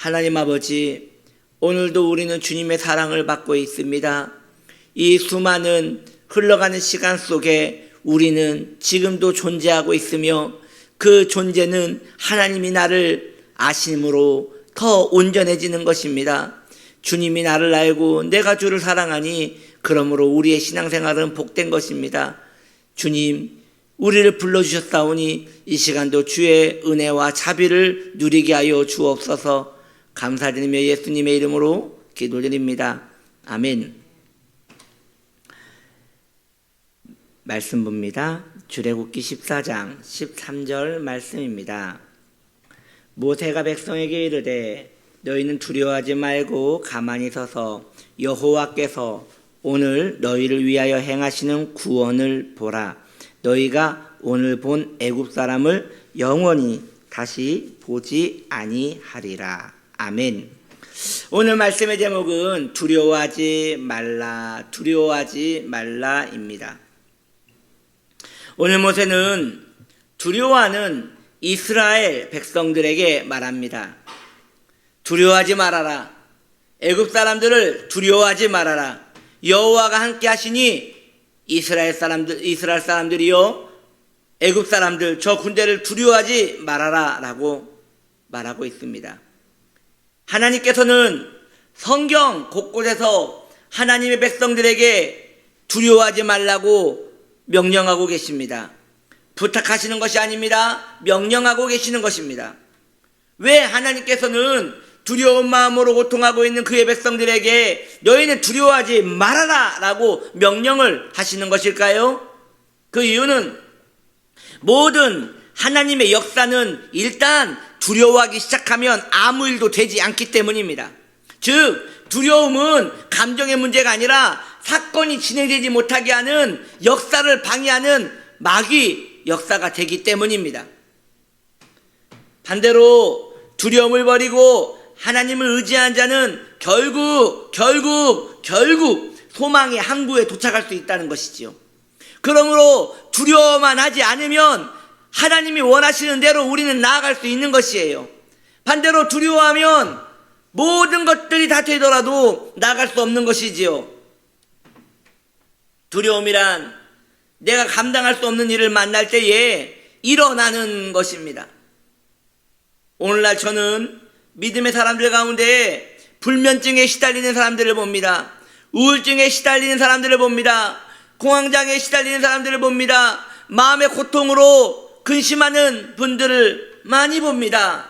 하나님 아버지, 오늘도 우리는 주님의 사랑을 받고 있습니다. 이 수많은 흘러가는 시간 속에 우리는 지금도 존재하고 있으며 그 존재는 하나님이 나를 아심으로 더 온전해지는 것입니다. 주님이 나를 알고 내가 주를 사랑하니 그러므로 우리의 신앙생활은 복된 것입니다. 주님, 우리를 불러주셨사오니 이 시간도 주의 은혜와 자비를 누리게 하여 주옵소서. 감사드리며 예수님의 이름으로 기도드립니다. 아멘. 말씀 봅니다. 출애굽기 14장 13절 말씀입니다. 모세가 백성에게 이르되 너희는 두려워하지 말고 가만히 서서 여호와께서 오늘 너희를 위하여 행하시는 구원을 보라. 너희가 오늘 본 애굽 사람을 영원히 다시 보지 아니하리라. 아멘. 오늘 말씀의 제목은 두려워하지 말라, 두려워하지 말라입니다. 오늘 모세는 두려워하는 이스라엘 백성들에게 말합니다. 두려워하지 말아라. 애굽 사람들을 두려워하지 말아라. 여호와가 함께 하시니 이스라엘 사람들이요, 애굽 사람들 저 군대를 두려워하지 말아라 라고 말하고 있습니다. 하나님께서는 성경 곳곳에서 하나님의 백성들에게 두려워하지 말라고 명령하고 계십니다. 부탁하시는 것이 아닙니다. 명령하고 계시는 것입니다. 왜 하나님께서는 두려운 마음으로 고통하고 있는 그의 백성들에게 너희는 두려워하지 말아라 라고 명령을 하시는 것일까요? 그 이유는 모든 하나님의 역사는 일단 두려워하기 시작하면 아무 일도 되지 않기 때문입니다. 즉 두려움은 감정의 문제가 아니라 사건이 진행되지 못하게 하는, 역사를 방해하는 마귀 역사가 되기 때문입니다. 반대로 두려움을 버리고 하나님을 의지한 자는 결국 소망의 항구에 도착할 수 있다는 것이지요. 그러므로 두려워만 하지 않으면 하나님이 원하시는 대로 우리는 나아갈 수 있는 것이에요. 반대로 두려워하면 모든 것들이 다 되더라도 나아갈 수 없는 것이지요. 두려움이란 내가 감당할 수 없는 일을 만날 때에 일어나는 것입니다. 오늘날 저는 믿음의 사람들 가운데 불면증에 시달리는 사람들을 봅니다. 우울증에 시달리는 사람들을 봅니다. 공황장애에 시달리는 사람들을 봅니다. 마음의 고통으로 근심하는 분들을 많이 봅니다.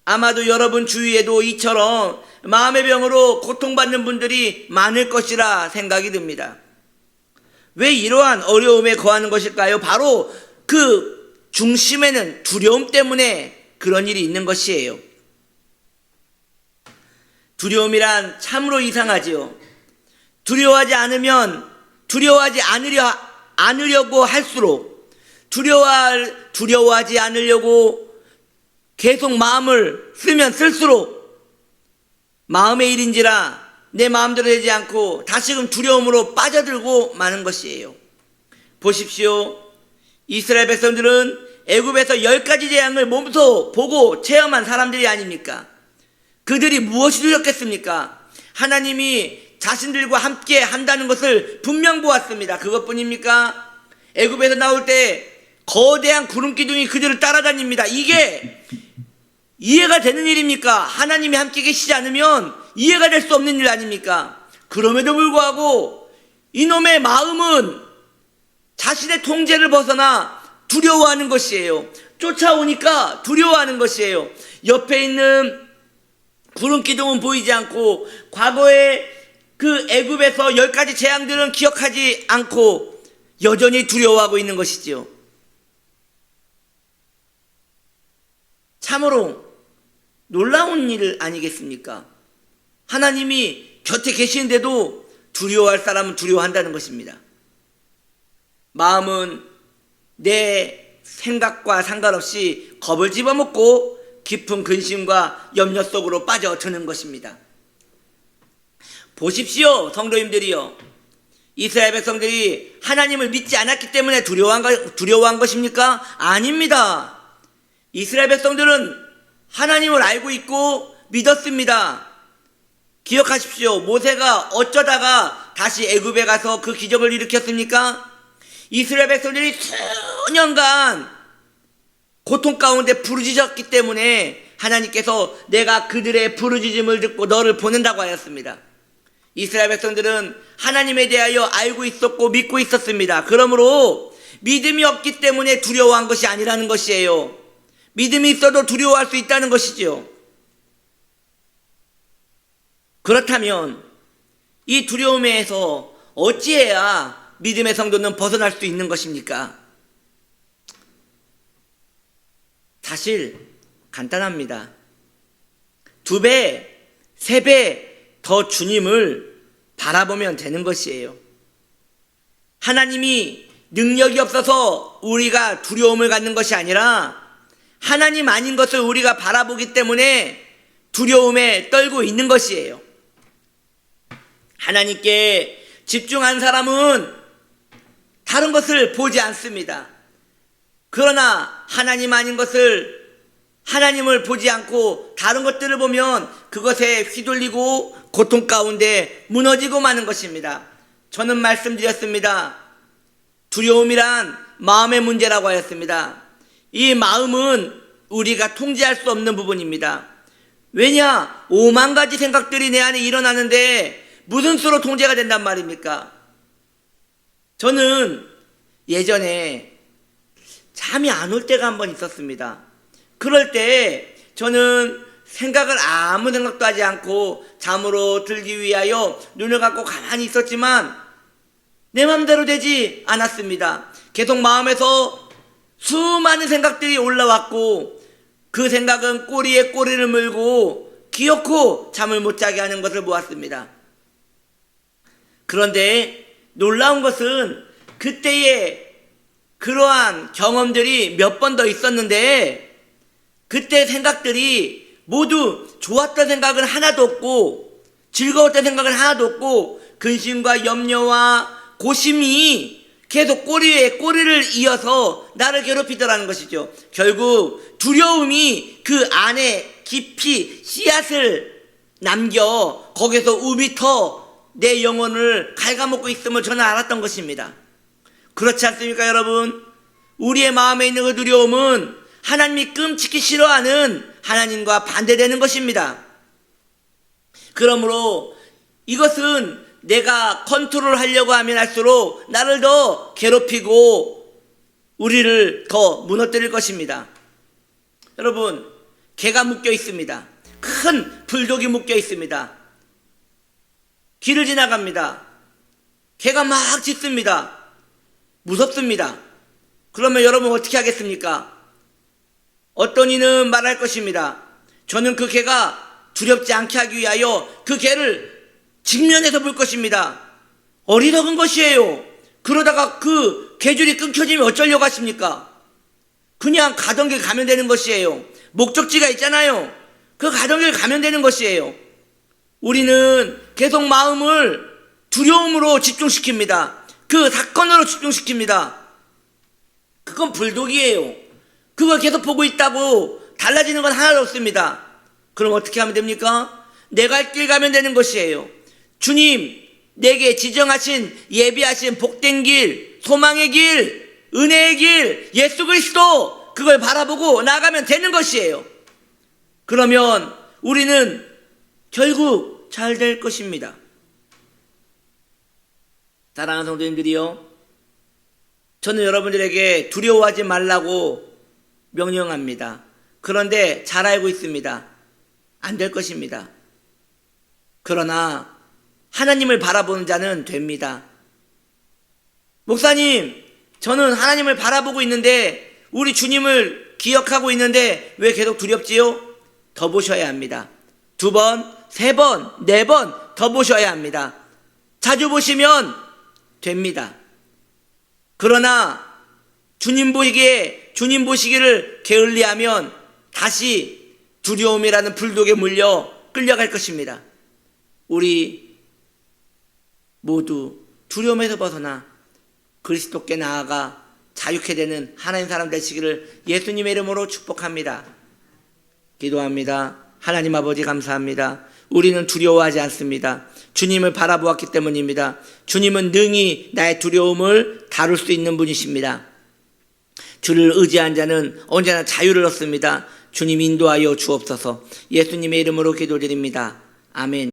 아마도 여러분 주위에도 이처럼 마음의 병으로 고통받는 분들이 많을 것이라 생각이 듭니다. 왜 이러한 어려움에 거하는 것일까요? 바로 그 중심에는 두려움 때문에 그런 일이 있는 것이에요. 두려움이란 참으로 이상하지요. 두려워하지 않으려고 할수록, 두려워하지 않으려고 계속 마음을 쓰면 쓸수록 마음의 일인지라 내 마음대로 되지 않고 다시금 두려움으로 빠져들고 마는 것이에요. 보십시오. 이스라엘 백성들은 애굽에서 10가지 재앙을 몸소 보고 체험한 사람들이 아닙니까? 그들이 무엇이 두렵겠습니까? 하나님이 자신들과 함께 한다는 것을 분명 보았습니다. 그것뿐입니까? 애굽에서 나올 때 거대한 구름 기둥이 그들을 따라다닙니다. 이게 이해가 되는 일입니까? 하나님이 함께 계시지 않으면 이해가 될 수 없는 일 아닙니까? 그럼에도 불구하고 이놈의 마음은 자신의 통제를 벗어나 두려워하는 것이에요. 쫓아오니까 두려워하는 것이에요. 옆에 있는 구름 기둥은 보이지 않고 과거에 그 애굽에서 10가지 재앙들은 기억하지 않고 여전히 두려워하고 있는 것이지요. 참으로 놀라운 일 아니겠습니까? 하나님이 곁에 계시는데도 두려워할 사람은 두려워한다는 것입니다. 마음은 내 생각과 상관없이 겁을 집어먹고 깊은 근심과 염려 속으로 빠져드는 것입니다. 보십시오, 성도님들이요. 이스라엘 백성들이 하나님을 믿지 않았기 때문에 두려워한 것입니까? 아닙니다. 이스라엘 백성들은 하나님을 알고 있고 믿었습니다. 기억하십시오. 모세가 어쩌다가 다시 애굽에 가서 그 기적을 일으켰습니까? 이스라엘 백성들이 수년간 고통 가운데 부르짖었기 때문에 하나님께서 내가 그들의 부르짖음을 듣고 너를 보낸다고 하였습니다. 이스라엘 백성들은 하나님에 대하여 알고 있었고 믿고 있었습니다. 그러므로 믿음이 없기 때문에 두려워한 것이 아니라는 것이에요. 믿음이 있어도 두려워할 수 있다는 것이지요. 그렇다면 이 두려움에서 어찌해야 믿음의 성도는 벗어날 수 있는 것입니까? 사실 간단합니다. 2배, 3배 더 주님을 바라보면 되는 것이에요. 하나님이 능력이 없어서 우리가 두려움을 갖는 것이 아니라 하나님 아닌 것을 우리가 바라보기 때문에 두려움에 떨고 있는 것이에요. 하나님께 집중한 사람은 다른 것을 보지 않습니다. 그러나 하나님 아닌 것을, 하나님을 보지 않고 다른 것들을 보면 그것에 휘둘리고 고통 가운데 무너지고 마는 것입니다. 저는 말씀드렸습니다. 두려움이란 마음의 문제라고 하였습니다. 이 마음은 우리가 통제할 수 없는 부분입니다. 왜냐? 5만 가지 생각들이 내 안에 일어나는데 무슨 수로 통제가 된단 말입니까? 저는 예전에 잠이 안 올 때가 한 번 있었습니다. 그럴 때 저는 생각을 아무 생각도 하지 않고 잠으로 들기 위하여 눈을 감고 가만히 있었지만 내 마음대로 되지 않았습니다. 계속 마음에서 수많은 생각들이 올라왔고 그 생각은 꼬리에 꼬리를 물고 기어코 잠을 못 자게 하는 것을 보았습니다. 그런데 놀라운 것은 그때의 그러한 경험들이 몇 번 더 있었는데 그때 생각들이 모두 좋았던 생각은 하나도 없고 즐거웠던 생각은 하나도 없고 근심과 염려와 고심이 계속 꼬리에 꼬리를 이어서 나를 괴롭히더라는 것이죠. 결국 두려움이 그 안에 깊이 씨앗을 남겨 거기서 우미터 내 영혼을 갉아먹고 있음을 저는 알았던 것입니다. 그렇지 않습니까, 여러분? 우리의 마음에 있는 그 두려움은 하나님이 끔찍히 싫어하는 하나님과 반대되는 것입니다. 그러므로 이것은 내가 컨트롤하려고 하면 할수록 나를 더 괴롭히고 우리를 더 무너뜨릴 것입니다. 여러분, 개가 묶여 있습니다. 큰 불독이 묶여 있습니다. 길을 지나갑니다. 개가 막 짖습니다. 무섭습니다. 그러면 여러분 어떻게 하겠습니까? 어떤 이는 말할 것입니다. 저는 그 개가 두렵지 않게 하기 위하여 그 개를 직면해서 볼 것입니다. 어리석은 것이에요. 그러다가 그 개줄이 끊겨지면 어쩌려고 하십니까? 그냥 가던 길 가면 되는 것이에요. 목적지가 있잖아요. 그 가던 길 가면 되는 것이에요. 우리는 계속 마음을 두려움으로 집중시킵니다. 그 사건으로 집중시킵니다. 그건 불독이에요. 그걸 계속 보고 있다고 달라지는 건 하나도 없습니다. 그럼 어떻게 하면 됩니까? 내가 갈 길 가면 되는 것이에요. 주님 내게 지정하신 예비하신 복된 길, 소망의 길, 은혜의 길, 예수 그리스도, 그걸 바라보고 나가면 되는 것이에요. 그러면 우리는 결국 잘 될 것입니다. 사랑하는 성도님들이요, 저는 여러분들에게 두려워하지 말라고 명령합니다. 그런데 잘 알고 있습니다. 안 될 것입니다. 그러나 하나님을 바라보는 자는 됩니다. 목사님, 저는 하나님을 바라보고 있는데, 우리 주님을 기억하고 있는데 왜 계속 두렵지요? 더 보셔야 합니다. 2번, 3번, 4번 더 보셔야 합니다. 자주 보시면 됩니다. 그러나 주님 보시기를 게을리하면 다시 두려움이라는 불독에 물려 끌려갈 것입니다. 우리 모두 두려움에서 벗어나 그리스도께 나아가 자유케 되는 하나님 사람 되시기를 예수님의 이름으로 축복합니다. 기도합니다. 하나님 아버지 감사합니다. 우리는 두려워하지 않습니다. 주님을 바라보았기 때문입니다. 주님은 능히 나의 두려움을 다룰 수 있는 분이십니다. 주를 의지한 자는 언제나 자유를 얻습니다. 주님 인도하여 주옵소서. 예수님의 이름으로 기도드립니다. 아멘.